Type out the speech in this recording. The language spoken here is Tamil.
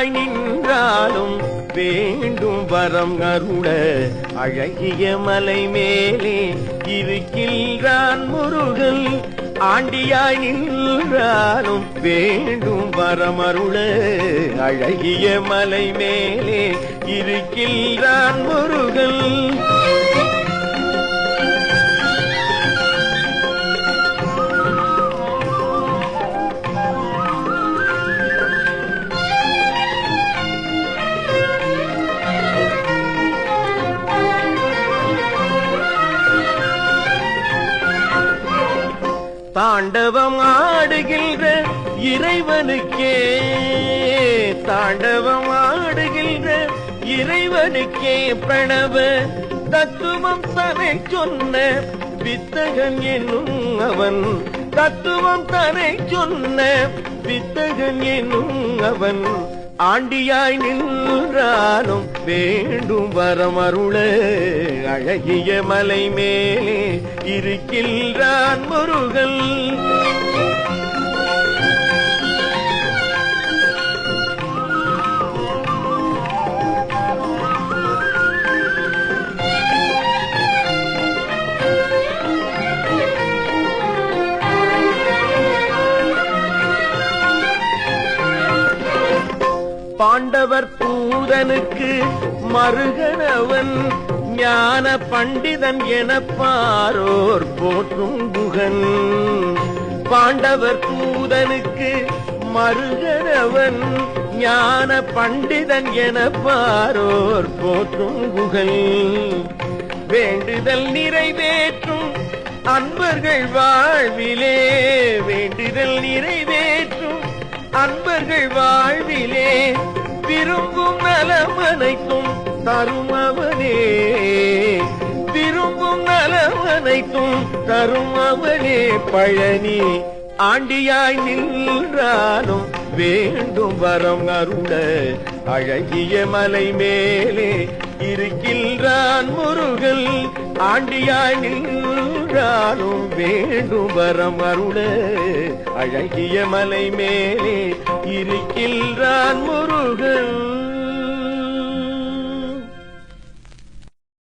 ஆண்டியாய் நின்றாலும் வேண்டும் வரம் அருள அழகிய மலை மேலே இருக்கின்றான் முருகன். ஆண்டியாய் நின்றாலும் வேண்டும் வரம் அருள அழகிய மலை மேலே இருக்கின்றான் முருகன். தாண்டவம் ஆடுகின்ற இறைவனுக்கே, தாண்டவம் ஆடுகின்ற இறைவனுக்கே பிரணவ தத்துவம் தனை சொன்ன வித்தகன் என்னும் அவன். தத்துவம் தனை சொன்ன வித்தகன் என்னும் அவன். ஆண்டியாய் நின்றாலும் வேண்டும் வரம் அருள அழகிய மலை மேலே இருக்கின்றான் முருகன். பாண்டவர் பூதனுக்கு மருகனவன் ஞான பண்டிதன் என பாரோர் போற்றும் குகன். பாண்டவர் பூதனுக்கு மருகனவன் ஞான பண்டிதன் என பாரோர் போற்றும் குகன். வேண்டுதல் நிறைவேற்றும் அன்பர்கள் வாழ்விலே, வேண்டுதல் நிறைவேற்றும் அன்பர்கள் வாழ்விலே விரும்பும் நலமனைத்தும் தருமவனே, விரும்பும் நலமனைத்தும் தருமவனே பழனி. ஆண்டியாய் நின்றாலும் வேண்டும் வரம் அருள அழகிய மலை மேலே இருக்கின்றான் முருகன். ஆண்டியாய் நின்றாலும் வேண்டும் வரம் அருள அழகிய மலை மேலே இருக்கின்றான் முருகன்.